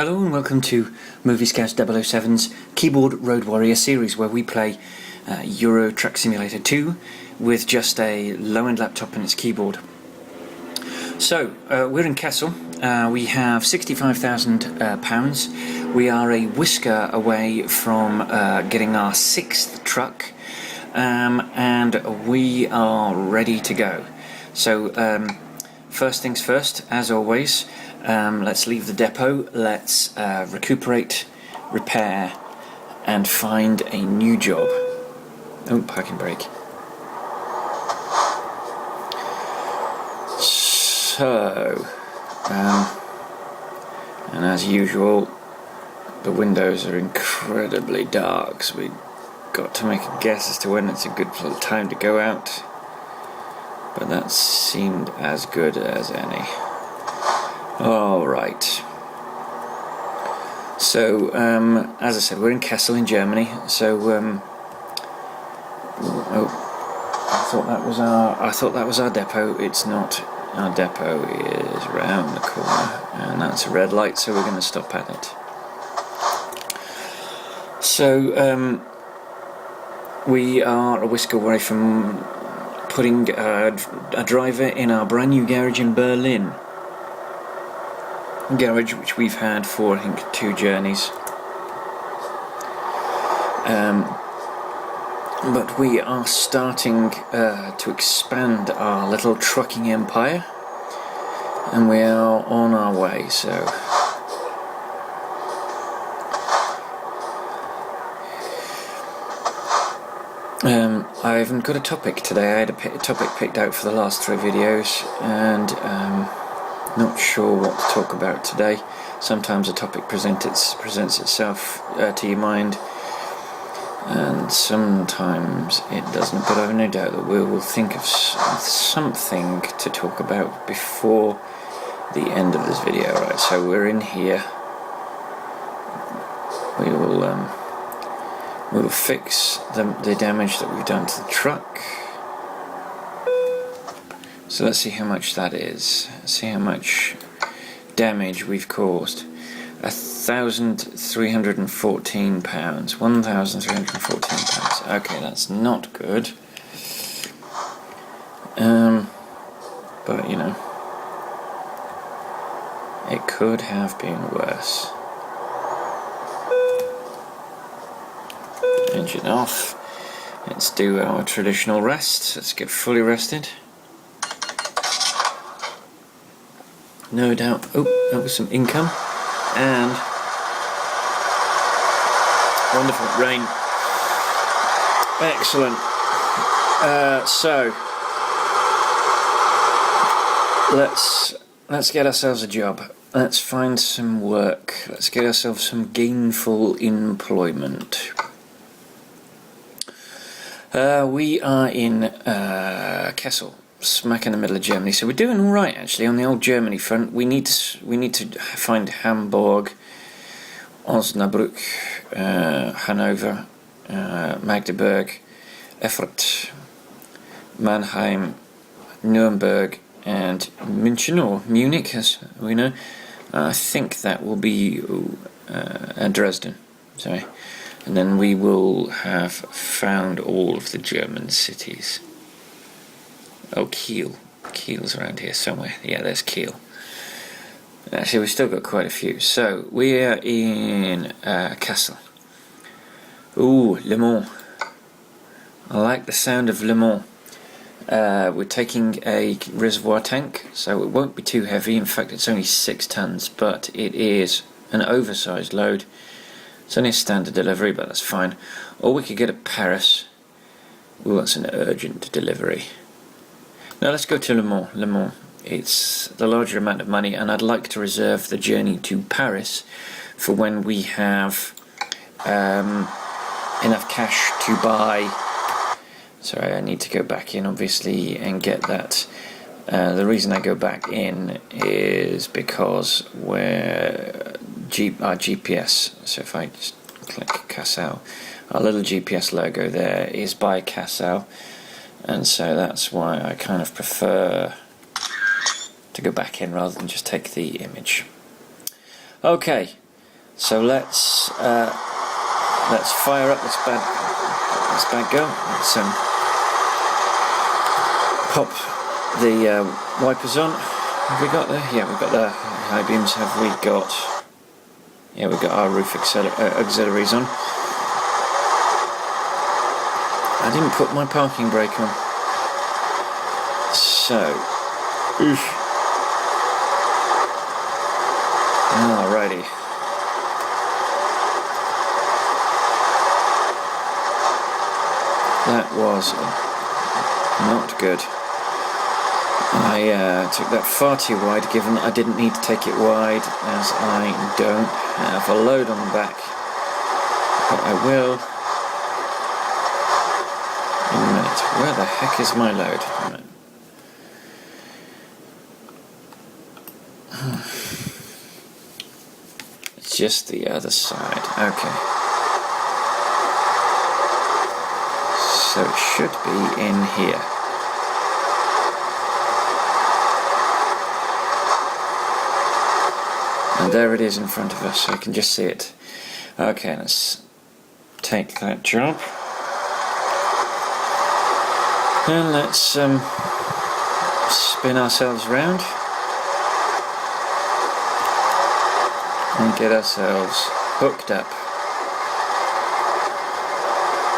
Hello and welcome to Movie Scout 007's Keyboard Road Warrior series, where we play Euro Truck Simulator 2 with just a low-end laptop and its keyboard. So, we're in Kassel. We have £65,000. We are a whisker away from getting our 6th truck, and we are ready to go. So, first things first, as always, let's leave the depot, let's recuperate, repair, and find a new job. Oh, parking brake. So, and as usual, the windows are incredibly dark, so we've got to make a guess as to when it's a good time to go out. But that seemed as good as any. Alright. So, as I said, we're in Kassel in Germany, so, oh, I thought that was our depot. It's not. Our depot is round the corner, and that's a red light, so we're going to stop at it. So, we are a whisker away from putting a driver in our brand new garage in Berlin. Garage which we've had for, I think, 2 journeys. But we are starting to expand our little trucking empire, and we are on our way, so I haven't got a topic today. I had a topic picked out for the last 3 videos, and not sure what to talk about today. Sometimes a topic presents itself to your mind, and sometimes it doesn't, but I have no doubt that we will think of something to talk about before the end of this video. Right, so we're in here. We will fix the damage that we've done to the truck. So let's see how much that is. Let's see how much damage we've caused. £1,314. £1,314. Okay, that's not good. But you know, it could have been worse. Engine off. Let's do our traditional rest. Let's get fully rested. No doubt. Oh, that was some income. And wonderful rain. Excellent. So let's get ourselves a job. Let's find some work. Let's get ourselves some gainful employment. We are in Kassel, smack in the middle of Germany, so we're doing all right actually on the old Germany front. We need to find Hamburg, Osnabrück, Hanover, Magdeburg, Erfurt, Mannheim, Nuremberg, and München, or Munich as we know. I think that will be Dresden. Sorry. And then we will have found all of the German cities. Oh, Kiel. Kiel's around here somewhere. Yeah, there's Kiel. Actually, we've still got quite a few. So, we're in Kassel. Ooh, Le Mans. I like the sound of Le Mans. We're taking a reservoir tank, so it won't be too heavy. In fact, it's only 6 tons, but it is an oversized load. It's only a standard delivery, but that's fine. Or we could get at Paris. Ooh, that's an urgent delivery. Now let's go to Le Mans. Le Mans. It's the larger amount of money, and I'd like to reserve the journey to Paris for when we have enough cash to buy. Sorry, I need to go back in, obviously, and get that. The reason I go back in is because our GPS, so if I just click Kassel, our little GPS logo there is by Kassel, and so that's why I kind of prefer to go back in rather than just take the image. Okay, So let's fire up this bad girl. Let's pop the wipers on. Have we got the? Yeah, we've got the high beams. Have we got? Yeah, we've got our roof auxiliaries on. I didn't put my parking brake on. So, oof. Alrighty. That was not good. I took that far too wide, given that I didn't need to take it wide, as I don't have a load on the back. But I will in a minute. Where the heck is my load? It's just the other side. Okay. So it should be in here. And there it is in front of us, I can just see it. Okay, let's take that job. And let's spin ourselves round and get ourselves hooked up.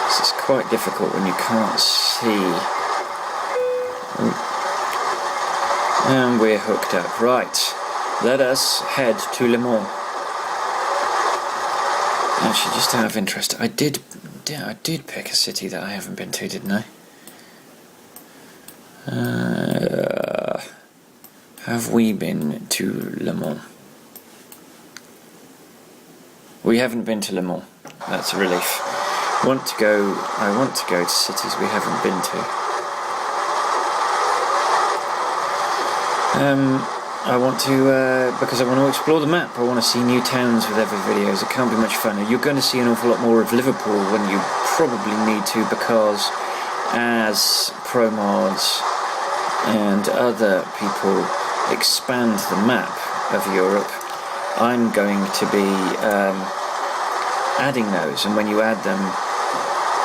This is quite difficult when you can't see. And we're hooked up. Right, let us head to Le Mans. Actually, just out of interest, I did pick a city that I haven't been to, didn't I? Have we been to Le Mans? We haven't been to Le Mans. That's a relief. I want to go to cities we haven't been to. I want to, because I want to explore the map. I want to see new towns with every videos. It can't be much fun. You're going to see an awful lot more of Liverpool when you probably need to, because as pro mods and other people expand the map of Europe, I'm going to be adding those, and when you add them,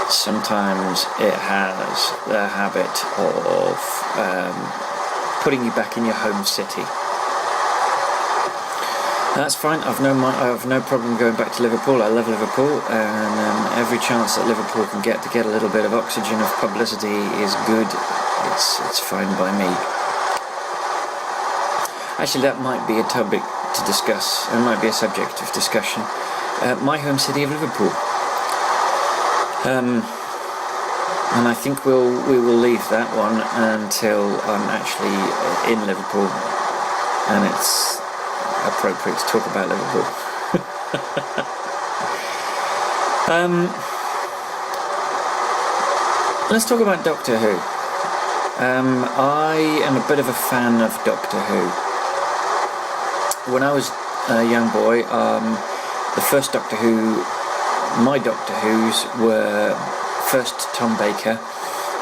sometimes it has the habit of putting you back in your home city. That's fine. I have no problem going back to Liverpool. I love Liverpool, and every chance that Liverpool can get to get a little bit of oxygen of publicity is good. It's fine by me. Actually, that might be a topic to discuss. It might be a subject of discussion. My home city of Liverpool. And I think we will leave that one until I'm actually in Liverpool, and it's appropriate to talk about Liverpool. Let's talk about Doctor Who. I am a bit of a fan of Doctor Who. When I was a young boy, the first Doctor Who, my Doctor Who's were first Tom Baker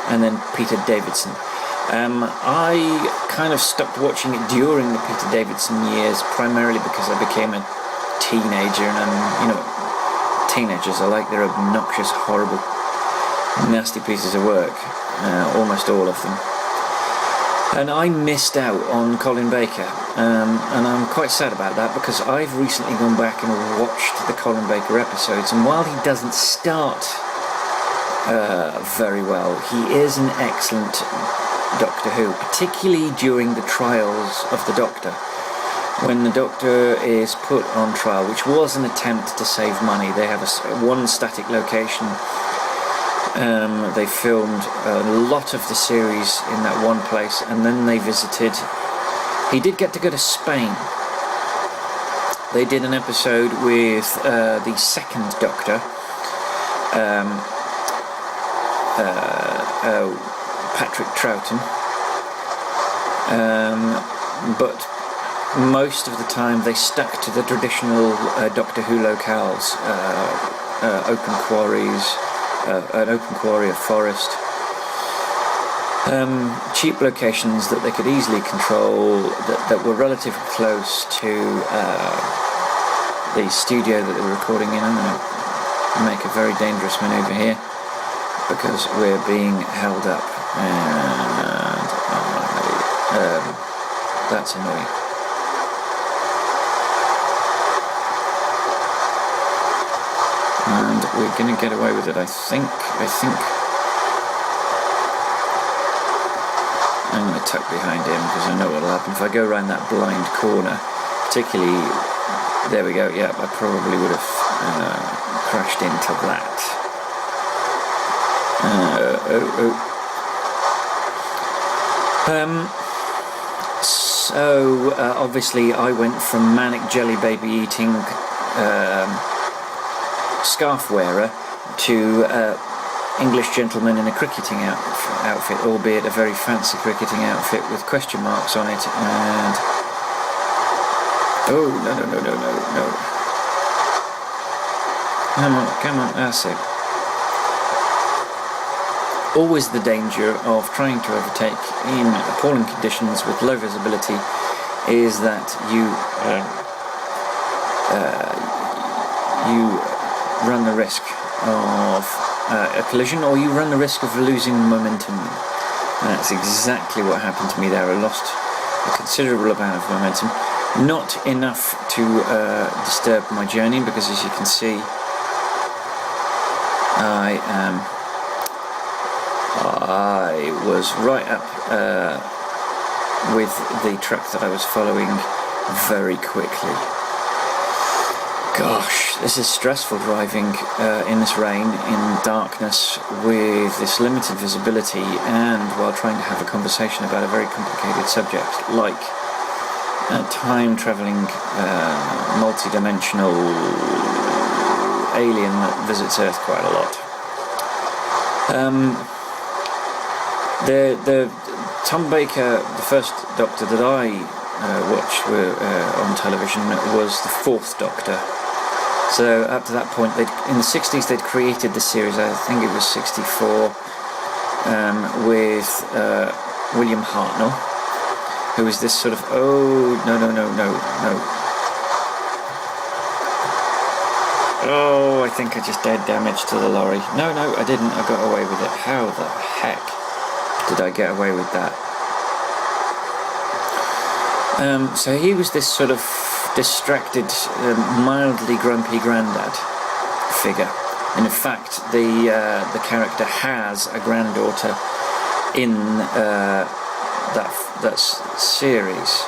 and then Peter Davison. I kind of stopped watching it during the Peter Davison years, primarily because I became a teenager, and teenagers are like, they're obnoxious, horrible, nasty pieces of work, almost all of them. And I missed out on Colin Baker, and I'm quite sad about that, because I've recently gone back and watched the Colin Baker episodes, and while he doesn't start very well, he is an excellent Doctor Who, particularly during the trials of the Doctor. When the Doctor is put on trial, which was an attempt to save money, they have one static location. They filmed a lot of the series in that one place, and then they visited. He did get to go to Spain. They did an episode with the second Doctor, Patrick Troughton, but most of the time they stuck to the traditional Doctor Who locales, open quarries, an open quarry, a forest, cheap locations that they could easily control, that were relatively close to the studio that they were recording in. I'm going to make a very dangerous manoeuvre here because we're being held up, and that's annoying. And we're going to get away with it, I think. I'm going to tuck behind him because I know what will happen. If I go around that blind corner, particularly, there we go, yeah, I probably would have crashed into that. So, obviously I went from manic jelly baby eating scarf wearer to English gentleman in a cricketing outfit, albeit a very fancy cricketing outfit with question marks on it, and oh, no. Come on, that's it. Always the danger of trying to overtake in appalling conditions with low visibility is that you run the risk of a collision, or you run the risk of losing momentum. And that's exactly what happened to me there. I lost a considerable amount of momentum. Not enough to disturb my journey, because as you can see, I was right up with the truck that I was following very quickly. Gosh, this is stressful driving in this rain, in darkness, with this limited visibility, and while trying to have a conversation about a very complicated subject like time-travelling, multi-dimensional alien that visits Earth quite a lot. The Tom Baker, the first Doctor that I watched on television, was the fourth Doctor. So up to that point, in the 60s they'd created the series, I think it was 64, with William Hartnell, who was this sort of, oh, no. Oh, I think I just did damage to the lorry. No, I didn't, I got away with it. How the heck did I get away with that? So he was this sort of distracted, mildly grumpy grandad figure. And in fact, the character has a granddaughter in that series.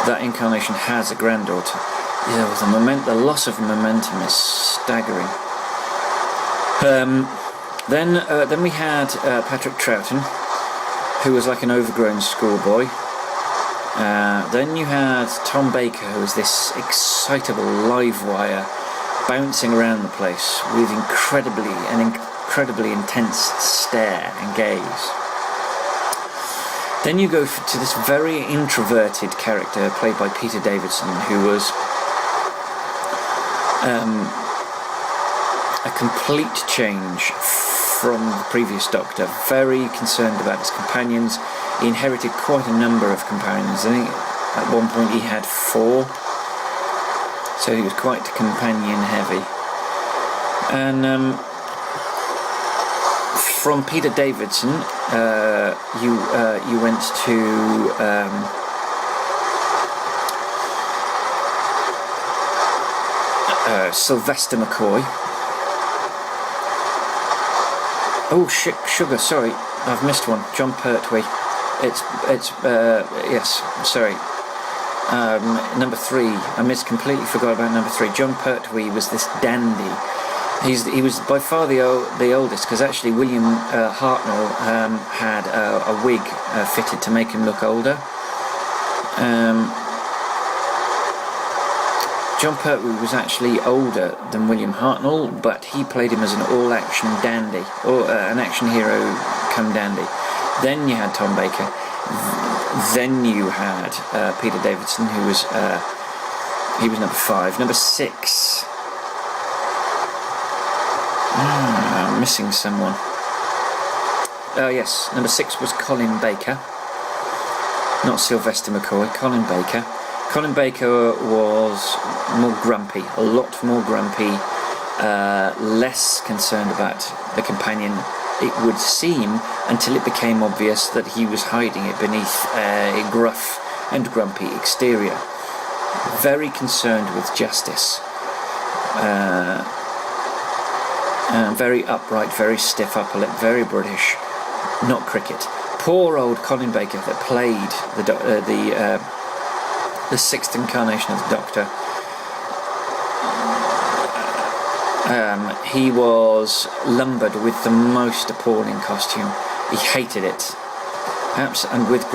That incarnation has a granddaughter. Yeah, the loss of momentum is staggering. Then we had Patrick Troughton, who was like an overgrown schoolboy. Then you had Tom Baker, who was this excitable live wire bouncing around the place with incredibly intense stare and gaze. Then you go to this very introverted character played by Peter Davidson, who was a complete change from the previous Doctor, very concerned about his companions. He inherited quite a number of companions. I think at one point he had 4, so he was quite companion heavy. And from Peter Davidson, you went to Sylvester McCoy. Oh, sugar, sorry, I've missed one. John Pertwee. It's yes, sorry. Number 3, completely forgot about number 3. John Pertwee was this dandy. He was by far the oldest, because actually William Hartnell had a wig fitted to make him look older. John Pertwee was actually older than William Hartnell, but he played him as an all-action dandy, or an action hero come dandy. Then you had Tom Baker. Then you had Peter Davidson, who was number 5. Number 6. I'm missing someone. Oh yes, number 6 was Colin Baker. not Sylvester McCoy, Colin Baker. Colin Baker was more grumpy, a lot more grumpy, less concerned about the companion, it would seem, until it became obvious that he was hiding it beneath a gruff and grumpy exterior. Very concerned with justice. Very upright, very stiff upper lip, very British, not cricket. Poor old Colin Baker that played the sixth incarnation of the Doctor. He was lumbered with the most appalling costume. He hated it, and with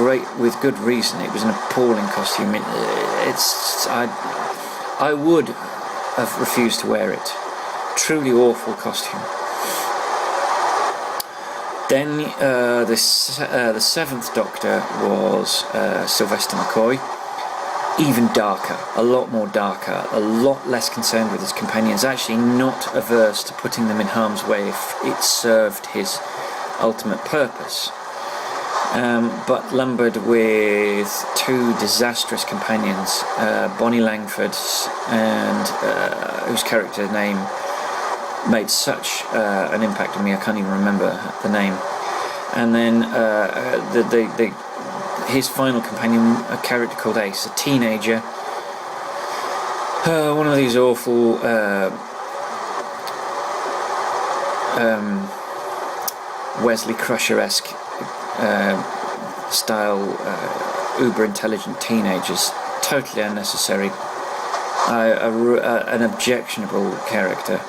good reason. It was an appalling costume. I would have refused to wear it. Truly awful costume. Then the seventh Doctor was Sylvester McCoy. Even darker, a lot more darker, a lot less concerned with his companions, actually not averse to putting them in harm's way if it served his ultimate purpose. But lumbered with two disastrous companions, Bonnie Langford, and whose character name made such an impact on me, I can't even remember the name. And then his final companion, a character called Ace, a teenager, one of these awful Wesley Crusher-esque style uber intelligent teenagers, totally unnecessary, an objectionable character,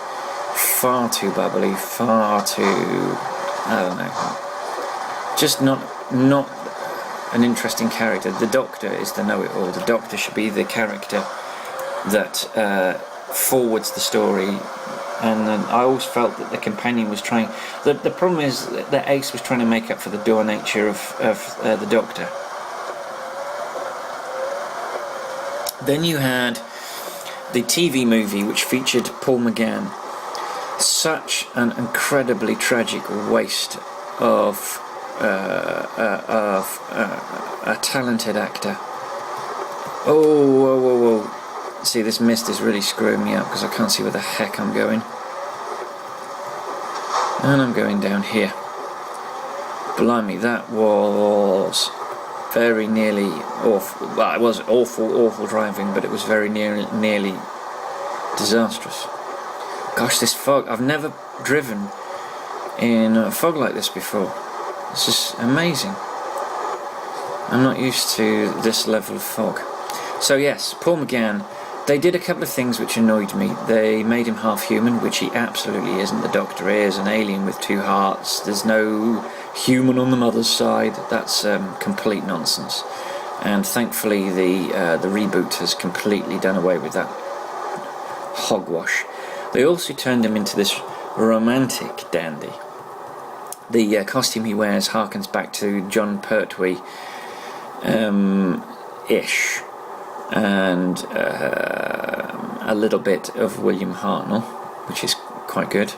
far too bubbly, far too, I don't know, just not an interesting character. The Doctor is the know-it-all. The Doctor should be the character that forwards the story, and I always felt that the companion was trying. The problem is that Ace was trying to make up for the dour nature of the Doctor. Then you had the TV movie, which featured Paul McGann. Such an incredibly tragic waste of a talented actor. Whoa. See, this mist is really screwing me up because I can't see where the heck I'm going. And I'm going down here. Blimey, that was very nearly awful. Well, it was awful driving, but it was very nearly disastrous. Gosh, this fog, I've never driven in a fog like this before. It's just amazing. I'm not used to this level of fog. So yes, Paul McGann, they did a couple of things which annoyed me. They made him half human, which he absolutely isn't. The Doctor is an alien with two hearts. There's no human on the mother's side. That's complete nonsense. And thankfully the reboot has completely done away with that hogwash. They also turned him into this romantic dandy. The costume he wears harkens back to John Pertwee ish, and a little bit of William Hartnell, which is quite good,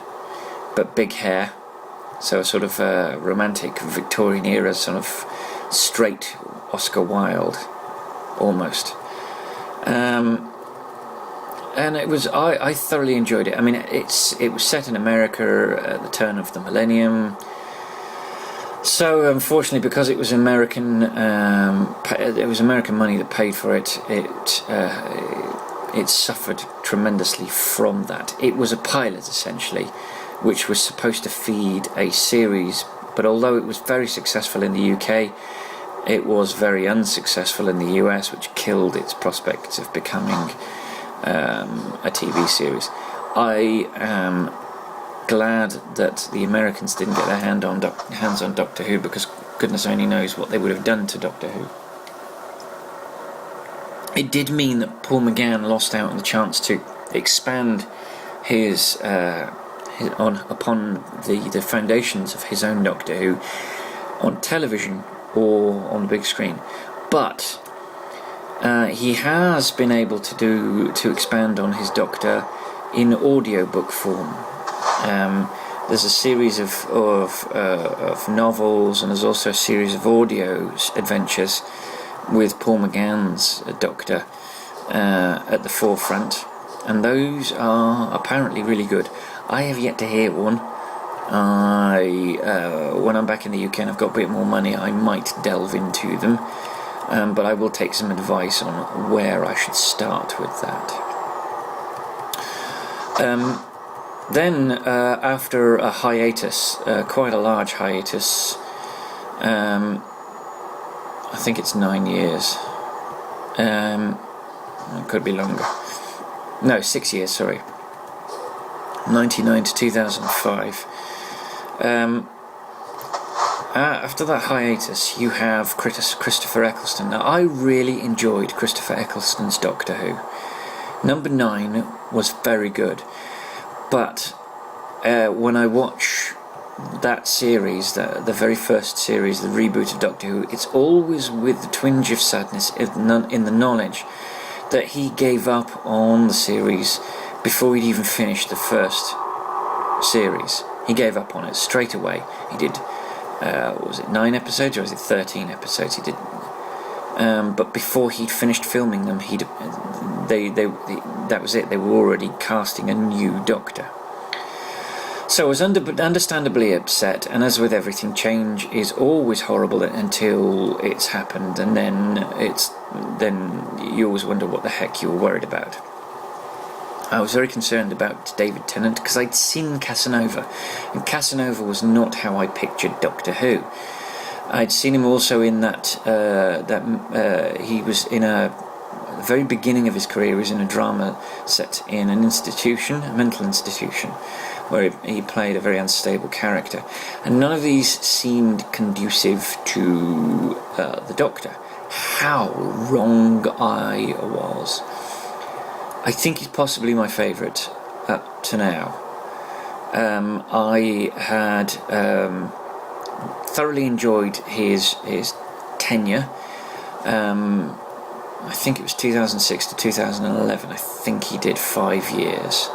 but big hair, so a sort of romantic Victorian era, sort of straight Oscar Wilde almost. And it was, I thoroughly enjoyed it. I mean, it was set in America at the turn of the millennium. So unfortunately, because it was American, it was American money that paid for it. It suffered tremendously from that. It was a pilot essentially, which was supposed to feed a series. But although it was very successful in the UK, it was very unsuccessful in the US, which killed its prospects of becoming a TV series. I am glad that the Americans didn't get their hands on Doctor Who, because goodness only knows what they would have done to Doctor Who. It did mean that Paul McGann lost out on the chance to expand upon the foundations of his own Doctor Who on television or on the big screen, but he has been able to expand on his Doctor in audiobook form. There's a series of novels, and there's also a series of audio adventures with Paul McGann's Doctor at the forefront, and those are apparently really good. I have yet to hear one. When I'm back in the UK and I've got a bit more money, I might delve into them, but I will take some advice on where I should start with that. Then after a hiatus, quite a large hiatus, I think it's 9 years, it could be longer, no, 6 years, sorry, 99 to 2005. After that hiatus, you have Christopher Eccleston. Now, I really enjoyed Christopher Eccleston's Doctor Who. Number 9 was very good, but when I watch that series, the very first series, the reboot of Doctor Who, it's always with the twinge of sadness in the knowledge that he gave up on the series before he'd even finished the first series. He gave up on it straight away. He did, was it 9 episodes or was it 13 episodes? He did, but before he'd finished filming them, that was it. They were already casting a new Doctor. So I was understandably upset, and as with everything, change is always horrible until it's happened, and then you always wonder what the heck you were worried about. I was very concerned about David Tennant because I'd seen Casanova, and Casanova was not how I pictured Doctor Who. I'd seen him also in he was in the very beginning of his career. He was in a drama set in an institution, a mental institution, where he played a very unstable character, and none of these seemed conducive to the Doctor. How wrong I was. I think he's possibly my favourite up to now. I had thoroughly enjoyed his tenure. I think it was 2006 to 2011. I think he did 5 years.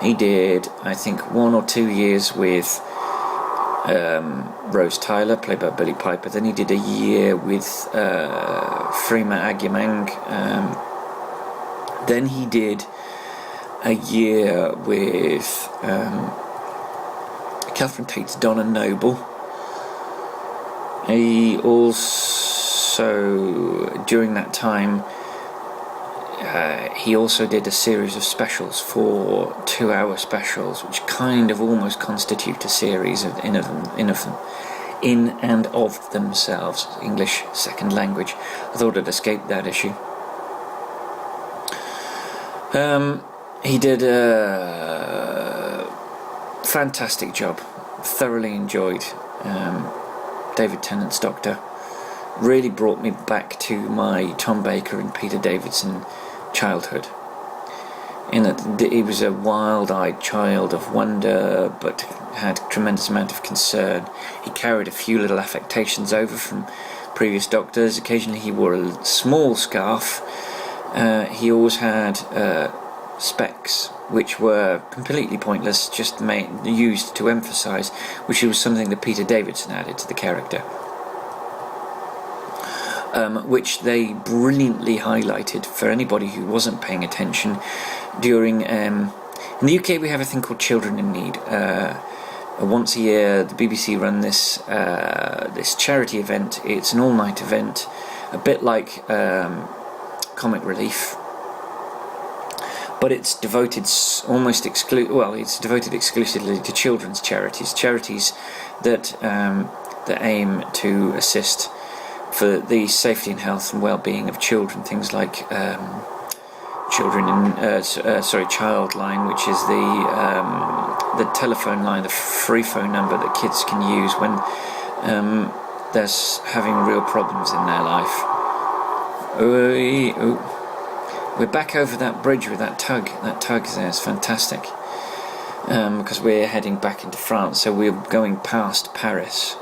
He did, I think, 1 or 2 years with Rose Tyler, played by Billie Piper. Then he did a year with Freema Agyeman. Then he did a year with Catherine Tate's Donna Noble. He also, during that time, he also did a series of specials, 4 2-hour specials, which kind of almost constitute a series in and of themselves. English second language. I thought I'd escaped that issue. He did a fantastic job. Thoroughly enjoyed David Tennant's Doctor. Really brought me back to my Tom Baker and Peter Davison childhood. In that he was a wild-eyed child of wonder, but had a tremendous amount of concern. He carried a few little affectations over from previous Doctors. Occasionally he wore a small scarf. He always had specs, which were completely pointless, just used to emphasise, which was something that Peter Davison added to the character, which they brilliantly highlighted for anybody who wasn't paying attention. During in the UK, we have a thing called Children in Need. Once a year, the BBC run this charity event. It's an all-night event, a bit like Comic Relief, but it's devoted it's devoted exclusively to children's charities that aim to assist for the safety and health and well-being of children. Things like Childline, which is the telephone line, the free phone number that kids can use when they're having real problems in their life. We're back over that bridge with that tug. That tug there is fantastic, because we're heading back into France, so we're going past Paris.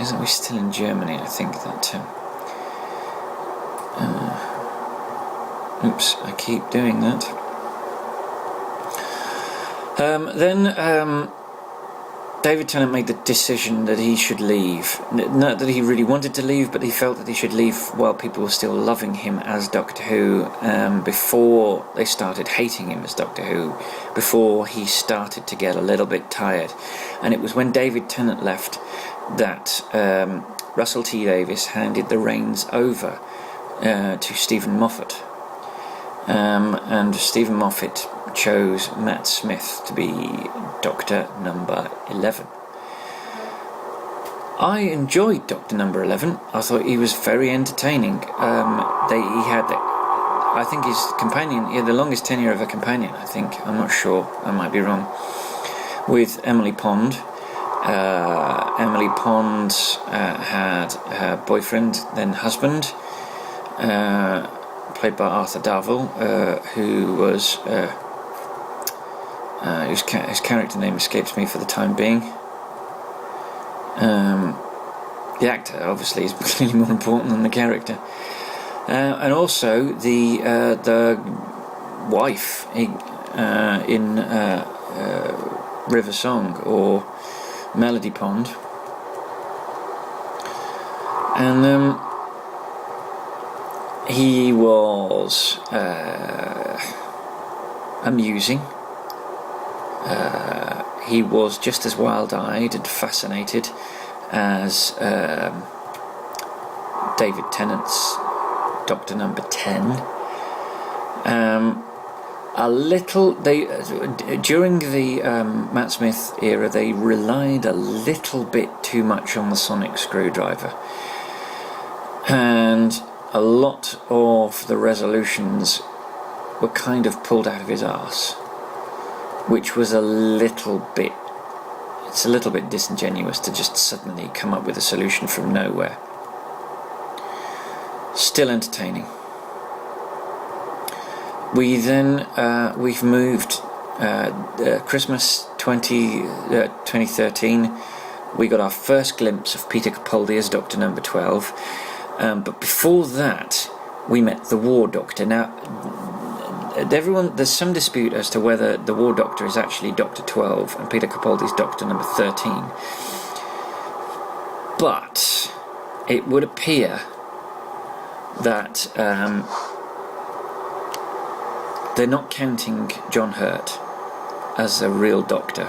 Isn't we still in Germany? I think that. Oops, I keep doing that. Then David Tennant made the decision that he should leave. Not that he really wanted to leave, but he felt that he should leave while people were still loving him as Doctor Who, before they started hating him as Doctor Who, before he started to get a little bit tired. And it was when David Tennant left that Russell T Davies handed the reins over to Stephen Moffat. And Stephen Moffat chose Matt Smith to be Doctor number 11. I enjoyed Doctor number 11. I thought he was very entertaining. I think his companion, he had the longest tenure of a companion, I think. I'm not sure, I might be wrong. With Emily Pond. Emily Pond had her boyfriend, then husband, played by Arthur Darvill, who was his character name escapes me for the time being. The actor obviously is clearly more important than the character, and also the wife in River Song or Melody Pond, and he was amusing. He was just as wild-eyed and fascinated as David Tennant's Doctor number 10. During the Matt Smith era, they relied a little bit too much on the sonic screwdriver, and a lot of the resolutions were kind of pulled out of his arse, which was a little bit disingenuous to just suddenly come up with a solution from nowhere. Still entertaining. We've moved Christmas 2013. We got our first glimpse of Peter Capaldi as Doctor number 12. But before that, we met the War Doctor. Now, there's some dispute as to whether the War Doctor is actually Doctor 12 and Peter Capaldi's Doctor number 13. But it would appear that they're not counting John Hurt as a real Doctor.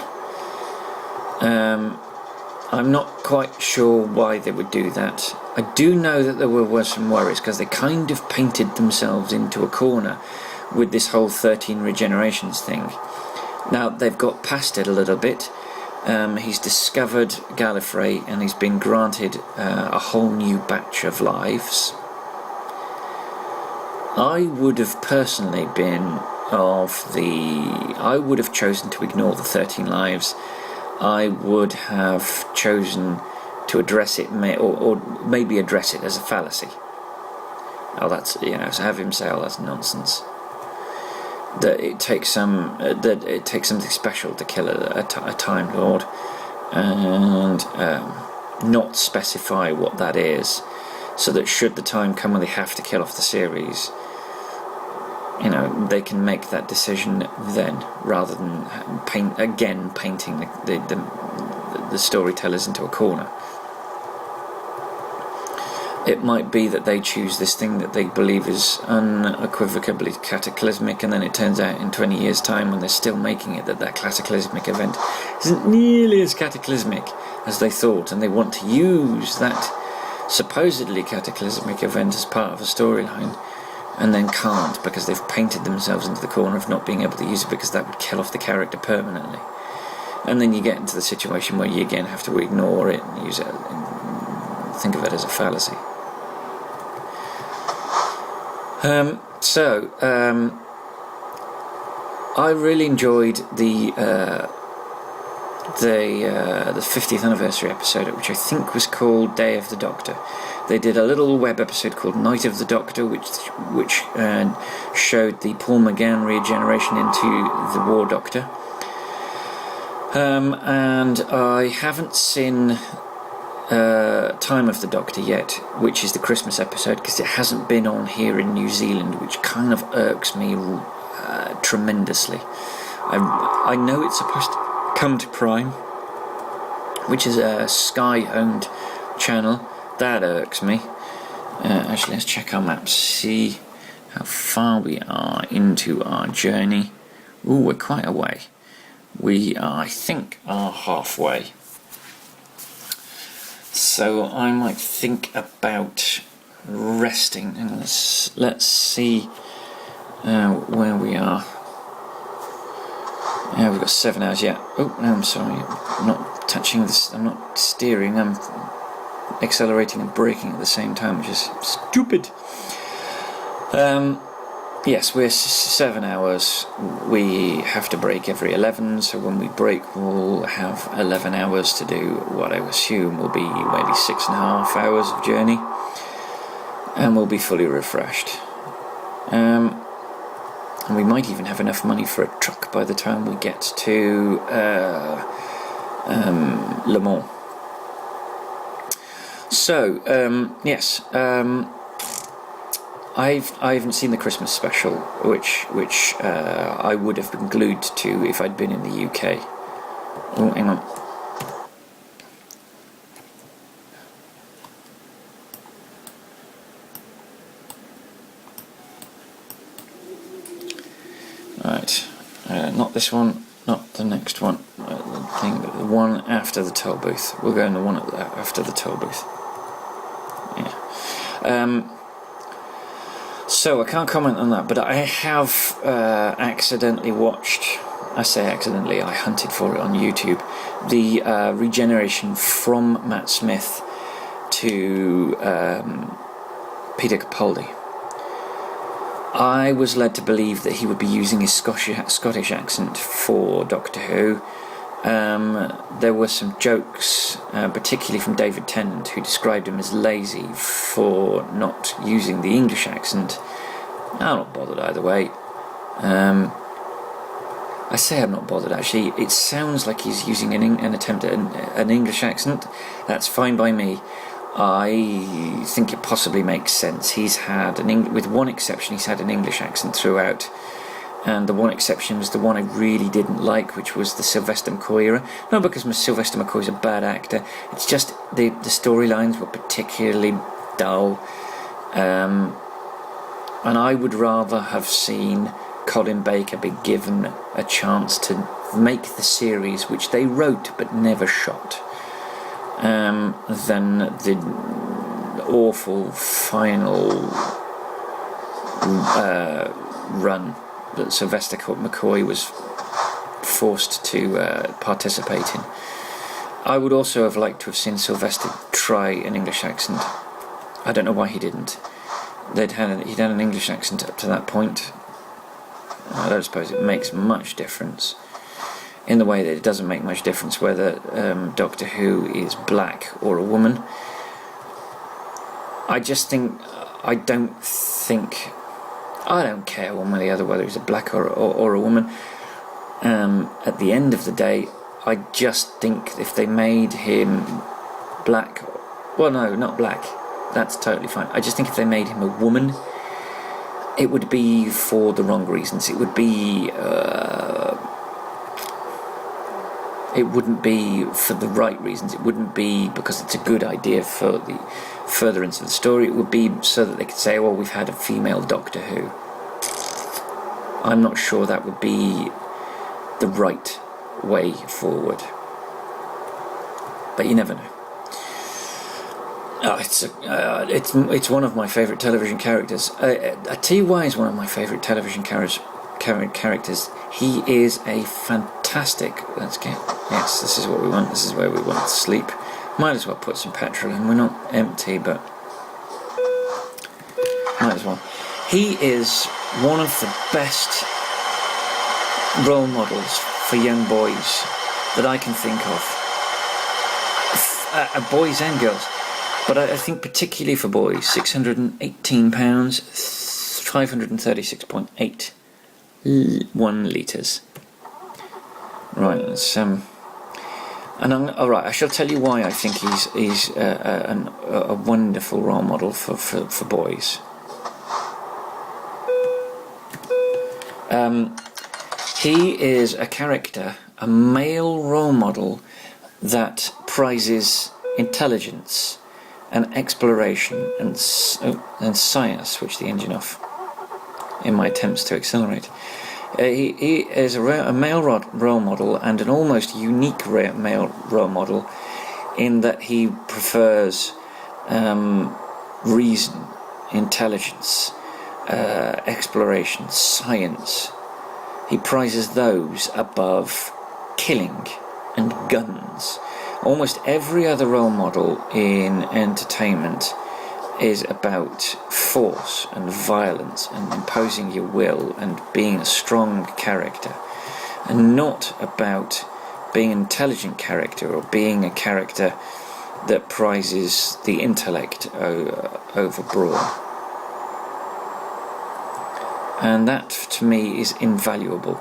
I'm not quite sure why they would do that. I do know that there were some worries because they kind of painted themselves into a corner with this whole 13 regenerations thing. Now they've got past it a little bit. He's discovered Gallifrey and he's been granted a whole new batch of lives. I would have personally I would have chosen to ignore the 13 lives. I would have chosen to address it, or maybe address it as a fallacy. Oh, that's, so have him say, "Oh, that's nonsense." That it takes something special to kill a Time Lord, and not specify what that is, so that should the time come when they have to kill off the series, they can make that decision then, rather than painting the storytellers into a corner. It might be that they choose this thing that they believe is unequivocally cataclysmic, and then it turns out in 20 years' time, when they're still making it, that cataclysmic event isn't nearly as cataclysmic as they thought, and they want to use that supposedly cataclysmic event as part of a storyline, and then can't because they've painted themselves into the corner of not being able to use it because that would kill off the character permanently. And then you get into the situation where you again have to ignore it and use it and think of it as a fallacy. I really enjoyed the 50th anniversary episode, which I think was called Day of the Doctor. They did a little web episode called Night of the Doctor, which showed the Paul McGann regeneration into the War Doctor. And I haven't seen Time of the Doctor yet, which is the Christmas episode, because it hasn't been on here in New Zealand, which kind of irks me tremendously. I know it's supposed to come to Prime, which is a Sky-owned channel. That irks me. Actually, let's check our maps, see how far we are into our journey. Ooh, we're quite a way. We are, I think, are halfway. So I might think about resting, and let's see where we are. Yeah, we've got 7 hours yet. Oh, no, I'm sorry. I'm not touching this. I'm not steering. I'm accelerating and braking at the same time, which is stupid. Yes, we're 7 hours. We have to brake every 11, so when we brake, we'll have 11 hours to do what I assume will be maybe 6.5 hours of journey, and we'll be fully refreshed. And we might even have enough money for a truck by the time we get to Le Mans. So, yes, I haven't seen the Christmas special, which I would have been glued to if I'd been in the UK. Oh, hang on. Right, not this one, not the next one, the one after the toll booth. We'll go in the one after the toll booth. Yeah. So I can't comment on that, but I have accidentally watched. I say accidentally. I hunted for it on YouTube. The regeneration from Matt Smith to Peter Capaldi. I was led to believe that he would be using his Scottish accent for Doctor Who. There were some jokes, particularly from David Tennant, who described him as lazy for not using the English accent. I'm not bothered either way. I say I'm not bothered, actually. It sounds like he's using an attempt at an English accent. That's fine by me. I think it possibly makes sense. He's had with one exception, he's had an English accent throughout, and the one exception was the one I really didn't like, which was the Sylvester McCoy era. Not because Sylvester McCoy's a bad actor, it's just the storylines were particularly dull, and I would rather have seen Colin Baker be given a chance to make the series, which they wrote but never shot, than the awful final run that Sylvester McCoy was forced to participate in. I would also have liked to have seen Sylvester try an English accent. I don't know why he didn't. He'd had an English accent up to that point. I don't suppose it makes much difference, in the way that it doesn't make much difference whether Doctor Who is black or a woman. I don't care one way or the other whether he's a black or a woman. At the end of the day, I just think if they made him black, well, no, not black, that's totally fine. I just think if they made him a woman, it would be for the wrong reasons. It would be it wouldn't be for the right reasons. It wouldn't be because it's a good idea for the furtherance of the story. It would be so that they could say, well, we've had a female Doctor Who. I'm not sure that would be the right way forward, but you never know. It's one of my favourite television characters. I tell you why he's one of my favourite television characters. He is a fantastic. Yes, this is what we want. This is where we want to sleep. Might as well put some petrol in. We're not empty, but might as well. He is one of the best role models for young boys that I can think of. Boys and girls. But I think particularly for boys, £618, 536.8 litres. Right, that's all right. I shall tell you why I think he's a wonderful role model for boys. He is a character, a male role model that prizes intelligence and exploration and science, which the engine off in my attempts to accelerate. He is a male role model, and an almost unique male role model, in that he prefers reason, intelligence, exploration, science. He prizes those above killing and guns. Almost every other role model in entertainment is about force and violence and imposing your will and being a strong character, and not about being an intelligent character or being a character that prizes the intellect over brawn. And that, to me, is invaluable.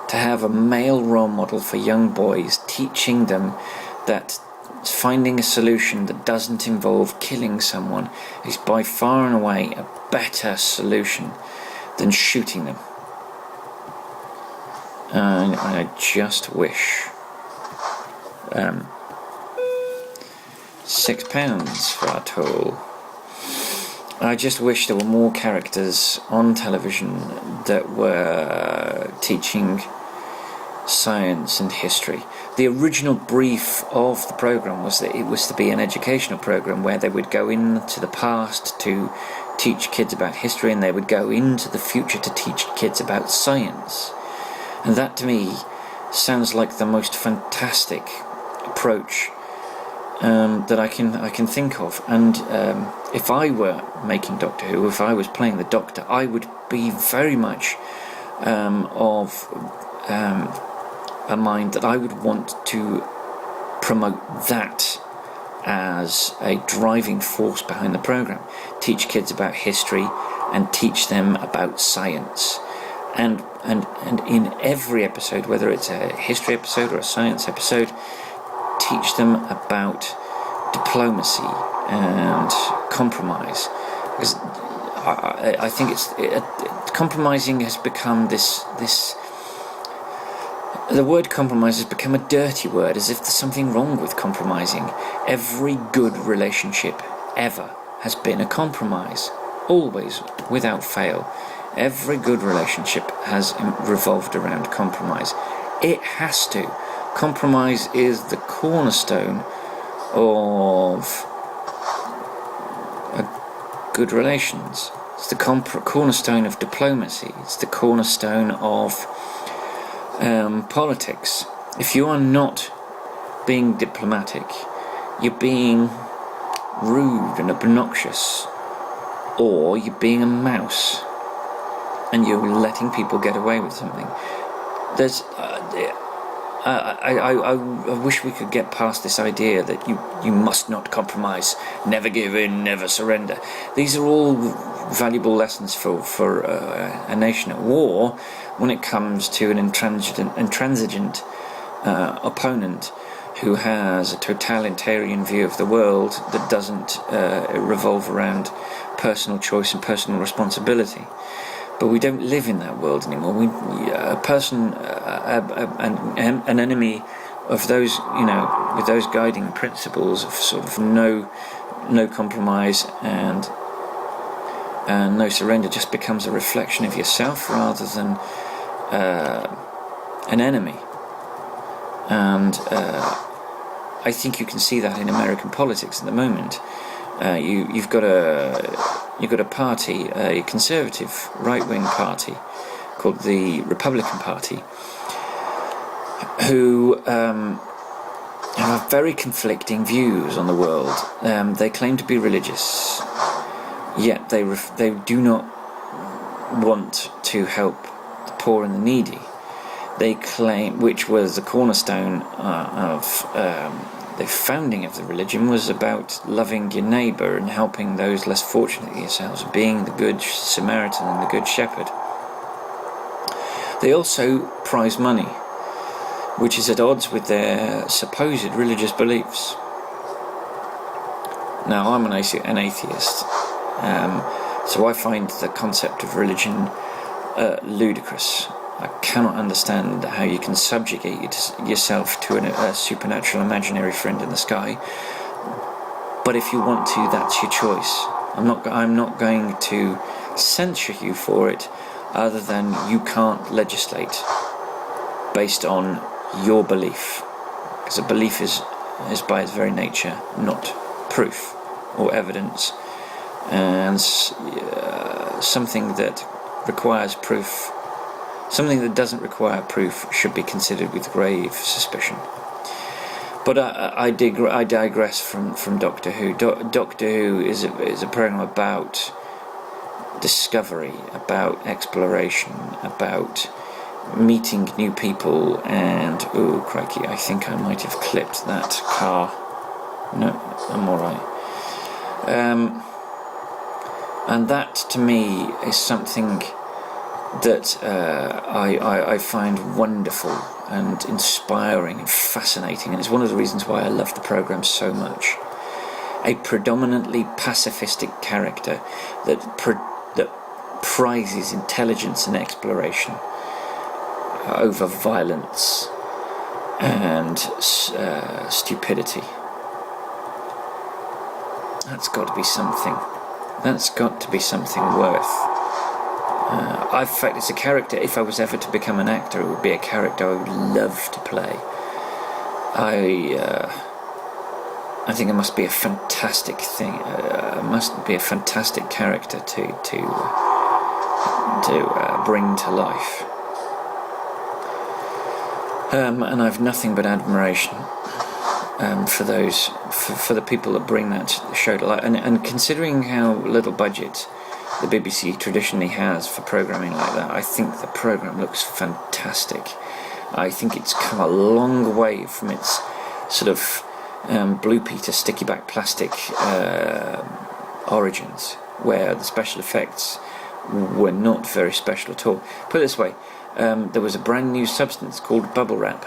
To have a male role model for young boys, teaching them that finding a solution that doesn't involve killing someone is by far and away a better solution than shooting them. And I just wish £6 for our toll. I just wish there were more characters on television that were teaching science and history. The original brief of the programme was that it was to be an educational programme where they would go into the past to teach kids about history, and they would go into the future to teach kids about science. And that, to me, sounds like the most fantastic approach that I can think of. And if I were making Doctor Who, if I was playing the Doctor, I would be very much of a mind that I would want to promote that as a driving force behind the programme. Teach kids about history and teach them about science. And in every episode, whether it's a history episode or a science episode, teach them about diplomacy and compromise. Because I think compromising has become this. The word compromise has become a dirty word, as if there's something wrong with compromising. Every good relationship ever has been a compromise, always, without fail. Every good relationship has revolved around compromise. It has to. Compromise is the cornerstone of good relations. It's the cornerstone of diplomacy. It's the cornerstone of politics. If you are not being diplomatic, you're being rude and obnoxious, or you're being a mouse and you're letting people get away with something. There's I wish we could get past this idea that you must not compromise, never give in, never surrender. These are all valuable lessons for a nation at war when it comes to an intransigent opponent who has a totalitarian view of the world that doesn't revolve around personal choice and personal responsibility. But we don't live in that world anymore. An enemy of those, with those guiding principles of sort of no compromise and no surrender, just becomes a reflection of yourself rather than an enemy. And I think you can see that in American politics at the moment. You've got a party, a conservative right-wing party called the Republican Party, who have very conflicting views on the world. They claim to be religious, yet they do not want to help the poor and the needy. They claim, which was the cornerstone of the founding of the religion, was about loving your neighbour and helping those less fortunate than yourselves, being the good Samaritan and the good shepherd. They also prize money, which is at odds with their supposed religious beliefs. Now, I'm an atheist, so I find the concept of religion ludicrous. I cannot understand how you can subjugate yourself to a supernatural imaginary friend in the sky. But if you want to, that's your choice. I'm not going to censure you for it, other than you can't legislate based on your belief, because a belief is by its very nature not proof or evidence, and something that requires proof, something that doesn't require proof, should be considered with grave suspicion. But I digress from Doctor Who. Doctor Who is a program about discovery, about exploration, about meeting new people, and oh crikey, I think I might have clipped that car. No, I'm alright. And that to me is something that I find wonderful and inspiring and fascinating, and it's one of the reasons why I love the programme so much. A predominantly pacifistic character that prizes intelligence and exploration over violence and stupidity. That's got to be something. That's got to be something worth. In fact, it's a character, if I was ever to become an actor, it would be a character I would love to play. I think it must be a fantastic thing. Must be a fantastic character to bring to life. And I've nothing but admiration for the people that bring that show to life. And considering how little budget the BBC traditionally has for programming like that, I think the programme looks fantastic. I think it's come a long way from its sort of Blue Peter sticky back plastic origins, where the special effects were not very special at all. Put it this way, there was a brand new substance called bubble wrap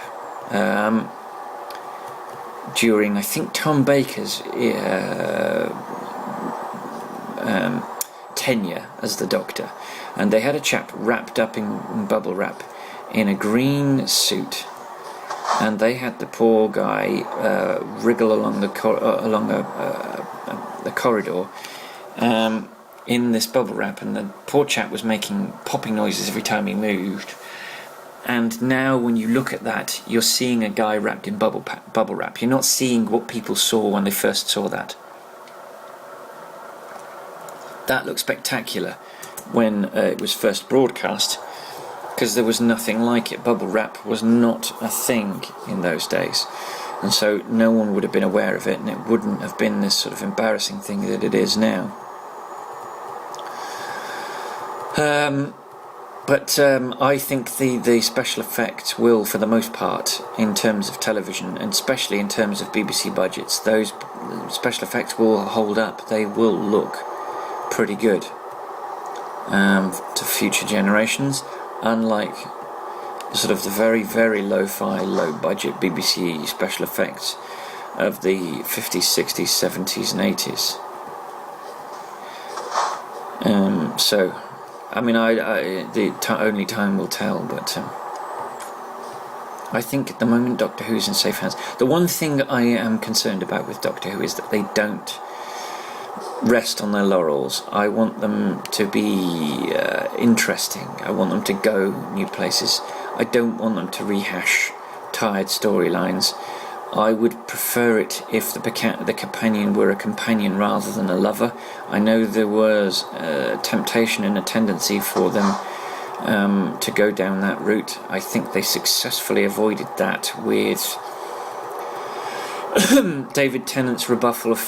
during, I think, Tom Baker's tenure as the Doctor, and they had a chap wrapped up in bubble wrap in a green suit, and they had the poor guy wriggle along the corridor in this bubble wrap, and the poor chap was making popping noises every time he moved. And now when you look at that, you're seeing a guy wrapped in bubble wrap. You're not seeing what people saw when they first saw that. That looked spectacular when it was first broadcast, because there was nothing like it. Bubble wrap was not a thing in those days, and so no one would have been aware of it, and it wouldn't have been this sort of embarrassing thing that it is now. But I think the special effects will, for the most part, in terms of television, and especially in terms of BBC budgets, those special effects will hold up. They will look pretty good to future generations, unlike sort of the very, very lo-fi, low-budget BBC special effects of the 50s, 60s, 70s and 80s. So, I mean, only time will tell, but I think at the moment Doctor Who's in safe hands. The one thing I am concerned about with Doctor Who is that they don't rest on their laurels. I want them to be interesting. I want them to go new places. I don't want them to rehash tired storylines. I would prefer it if the companion were a companion rather than a lover. I know there was a temptation and a tendency for them to go down that route. I think they successfully avoided that with David Tennant's rebuffal of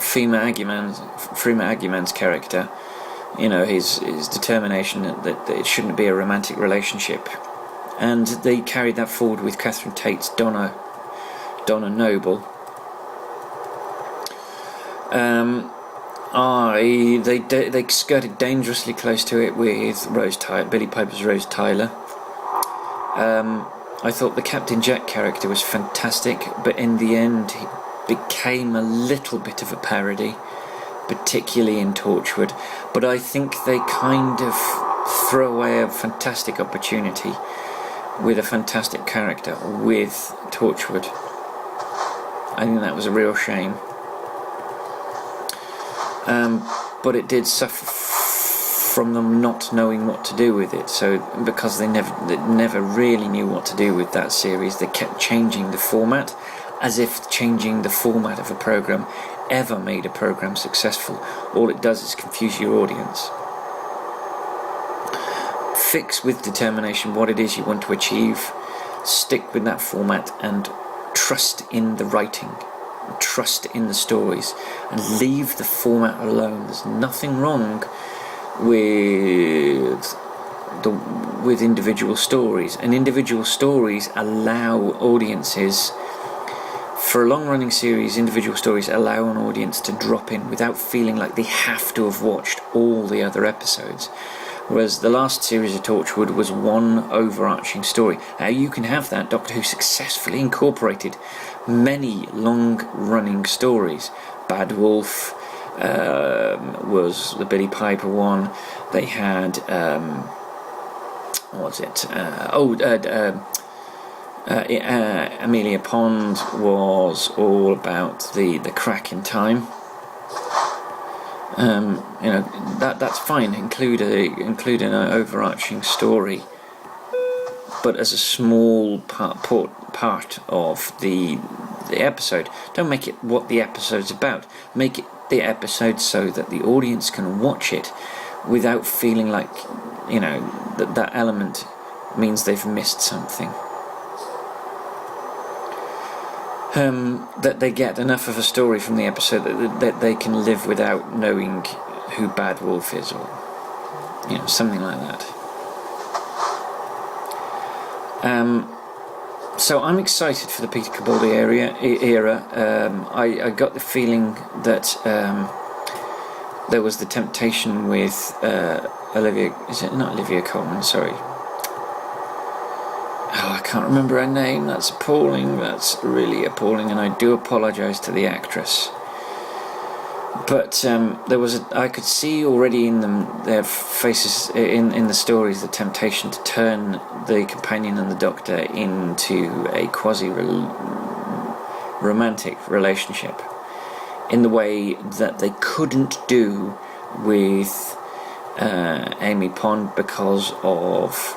Freema Agyeman's character. You know, his determination that it shouldn't be a romantic relationship. And they carried that forward with Catherine Tate's Donna Noble. They skirted dangerously close to it with Billy Piper's Rose Tyler. I thought the Captain Jack character was fantastic, but in the end he became a little bit of a parody, particularly in Torchwood, but I think they kind of throw away a fantastic opportunity with a fantastic character with Torchwood. I think that was a real shame. But it did suffer from them not knowing what to do with it. So because they never really knew what to do with that series, they kept changing the format, as if changing the format of a program ever made a program successful. All it does is confuse your audience. Fix with determination what it is you want to achieve, stick with that format, and trust in the writing, trust in the stories, and leave the format alone. There's nothing wrong with individual stories, and individual stories allow audiences, for a long-running series, individual stories allow an audience to drop in without feeling like they have to have watched all the other episodes. Whereas the last series of Torchwood was one overarching story. Now you can have that. Doctor Who successfully incorporated many long-running stories. Bad Wolf was the Billy Piper one. They had Amelia Pond was all about the crack in time. That's fine. Include an overarching story, but as a small part of the episode. Don't make it what the episode's about. Make it the episode so that the audience can watch it without feeling like that element means they've missed something. That they get enough of a story from the episode that they can live without knowing who Bad Wolf is, or something like that. So I'm excited for the Peter Capaldi era. I got the feeling that there was the temptation with Olivia. Is it not Olivia Colman? Sorry. Oh, I can't remember her name. That's appalling. That's really appalling, and I do apologise to the actress. But I could see already in their faces, in the stories, the temptation to turn the companion and the Doctor into a quasi-romantic relationship, in the way that they couldn't do with Amy Pond because of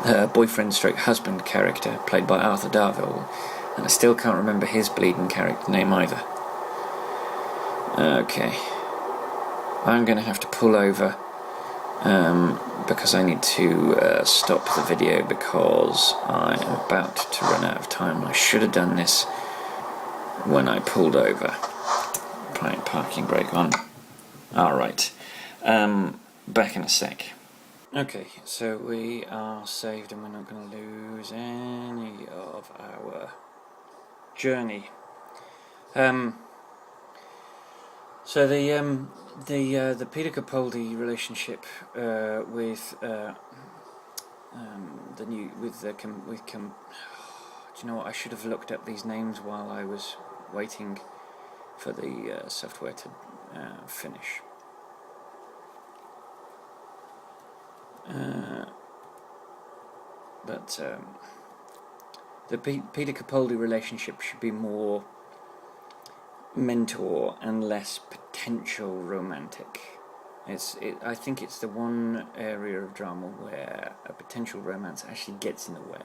her boyfriend/husband character played by Arthur Darvill, and I still can't remember his bleeding character name either. Okay, I'm going to have to pull over because I need to stop the video because I am about to run out of time. I should have done this when I pulled over. Parking brake on. Alright, back in a sec. Okay, so we are saved and we're not going to lose any of our journey. So the Peter Capaldi relationship with do you know what? I should have looked up these names while I was waiting for the software to finish. But the Peter Capaldi relationship should be more mentor and less potential romantic. I think it's the one area of drama where a potential romance actually gets in the way.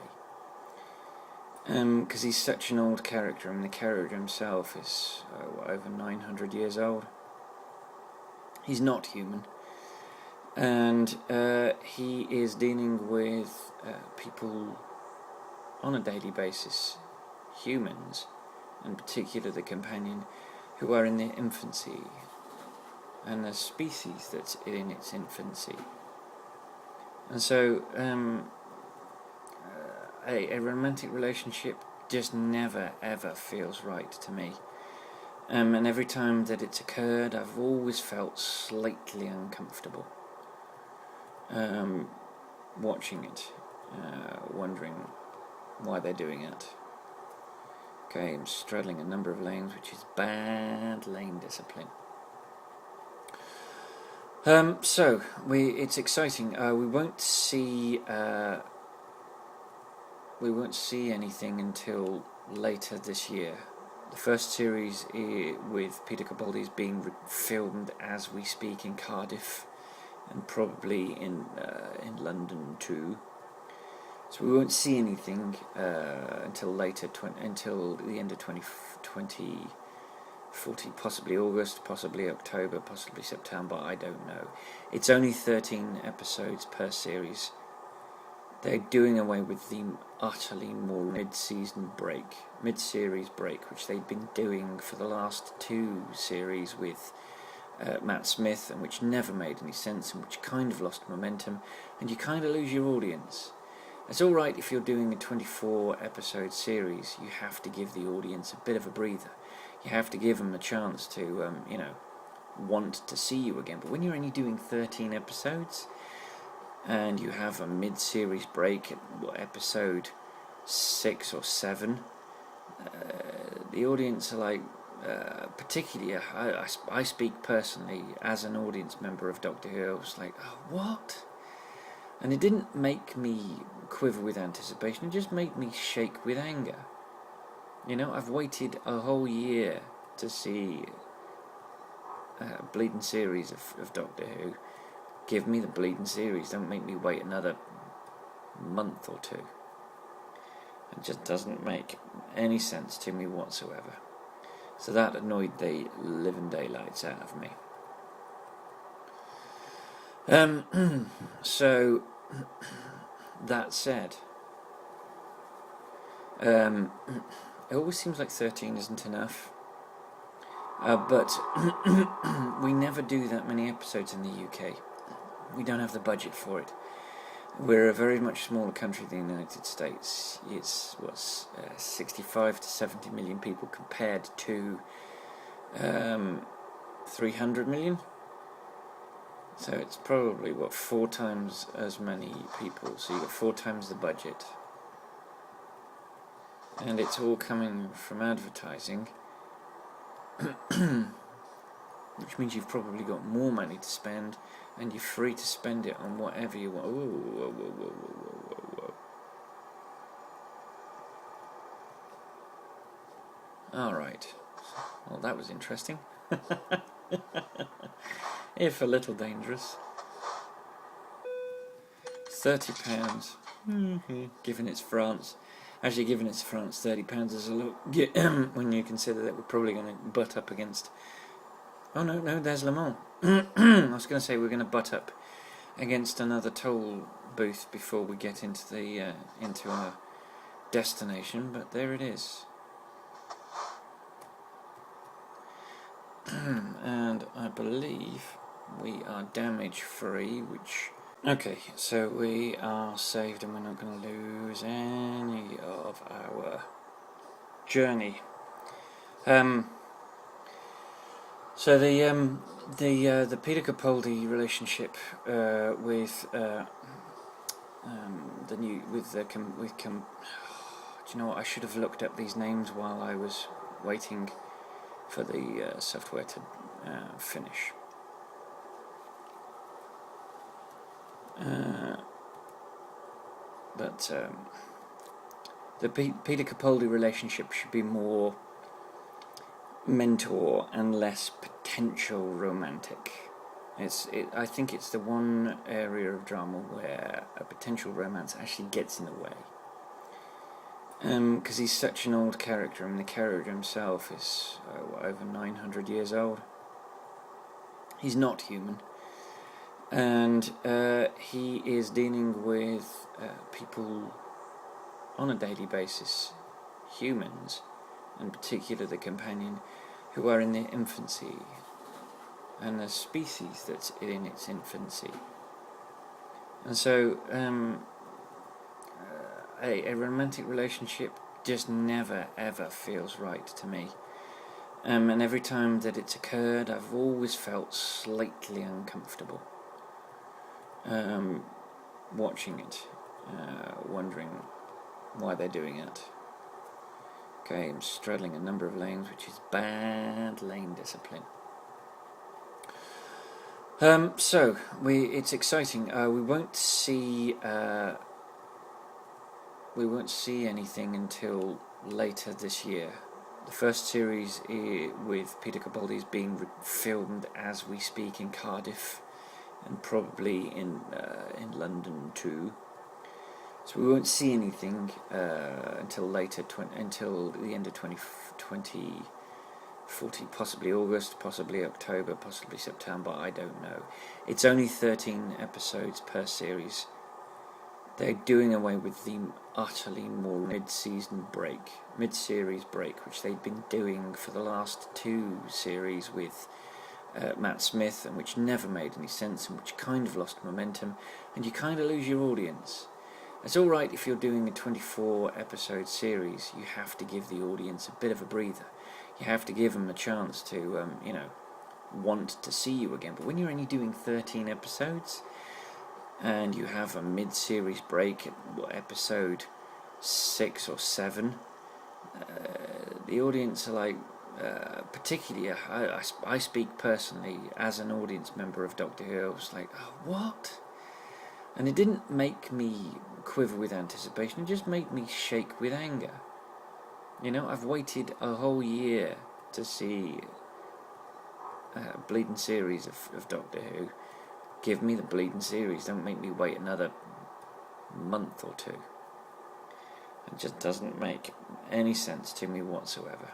Because he's such an old character. I mean, the character himself is over 900 years old. He's not human. And he is dealing with people on a daily basis, humans, in particular the companion, who are in their infancy, and a species that's in its infancy. And so a romantic relationship just never ever feels right to me. And every time that it's occurred, I've always felt slightly uncomfortable watching it, wondering why they're doing it. Okay, I'm straddling a number of lanes, which is bad lane discipline. So it's exciting. We won't see anything until later this year. The first series with Peter Capaldi is being filmed as we speak in Cardiff, and probably in London too. So we won't see anything until later, until the end of 2040, possibly August, possibly October, possibly September, I don't know. It's only 13 episodes per series. They're doing away with the utterly more mid-series break, which they've been doing for the last 2 series with Matt Smith, and which never made any sense, and which kind of lost momentum, and you kind of lose your audience. It's alright if you're doing a 24 episode series, you have to give the audience a bit of a breather. You have to give them a chance to, want to see you again. But when you're only doing 13 episodes, and you have a mid-series break at episode 6 or 7, the audience are like, particularly, I speak personally as an audience member of Doctor Who, I was like, oh, what? And it didn't make me quiver with anticipation, it just made me shake with anger. I've waited a whole year to see a bleeding series of Doctor Who. Give me the bleeding series, don't make me wait another month or 2. It just doesn't make any sense to me whatsoever. So that annoyed the living daylights out of me. So that said, it always seems like 13 isn't enough, but we never do that many episodes in the UK. We don't have the budget for it. We're a very much smaller country than the United States. It's 65 to 70 million people compared to 300 million. So it's probably 4 times as many people. So you've got 4 times the budget, and it's all coming from advertising, which means you've probably got more money to spend, and you're free to spend it on whatever you want. Whoa. Alright. Well, that was interesting. If a little dangerous. £30. Given it's France. Actually, given it's France, £30 is a lot. When you consider that we're probably going to butt up against... Oh, no, there's Le Mans. I was going to say we're going to butt up against another toll booth before we get into our destination, but there it is. And I believe we are damage free, which... Okay, so we are saved and we're not going to lose any of our journey. So the Peter Capaldi relationship with do you know what? I should have looked up these names while I was waiting for the software to finish. But the Peter Capaldi relationship should be more mentor and less potential romantic. I think it's the one area of drama where a potential romance actually gets in the way. Because he's such an old character, and the character himself is over 900 years old. He's not human. And he is dealing with people on a daily basis, humans, in particular the companion, who are in their infancy, and the species that's in its infancy. And so a romantic relationship just never ever feels right to me. And every time that it's occurred, I've always felt slightly uncomfortable watching it, wondering why they're doing it. Okay, I'm straddling a number of lanes, which is bad lane discipline. So it's exciting. We won't see anything until later this year. The first series with Peter Capaldi is being filmed as we speak in Cardiff, and probably in London too. So we won't see anything until later, until the end of 2014, possibly August, possibly October, possibly September, I don't know. It's only 13 episodes per series. They're doing away with the utterly more mid-series break, which they've been doing for the last 2 series with Matt Smith, and which never made any sense, and which kind of lost momentum, and you kind of lose your audience. It's alright if you're doing a 24 episode series, you have to give the audience a bit of a breather. You have to give them a chance to, want to see you again. But when you're only doing 13 episodes, and you have a mid-series break at episode 6 or 7, the audience are like, particularly, I speak personally as an audience member of Doctor Who. I was like, oh, what? And it didn't make me quiver with anticipation, it just made me shake with anger. I've waited a whole year to see a bleeding series of Doctor Who. Give me the bleeding series, don't make me wait another month or 2. It just doesn't make any sense to me whatsoever.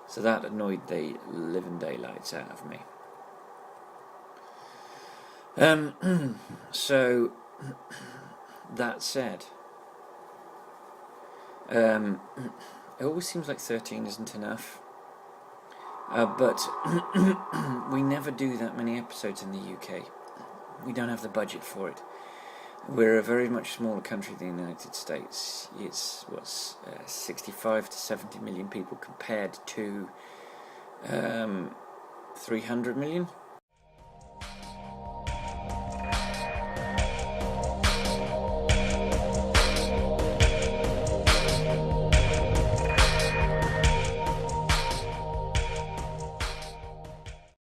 So that annoyed the living daylights out of me. So that said, it always seems like 13 isn't enough, but we never do that many episodes in the UK. We don't have the budget for it. We're a very much smaller country than the United States. It's 65 to 70 million people compared to 300 million.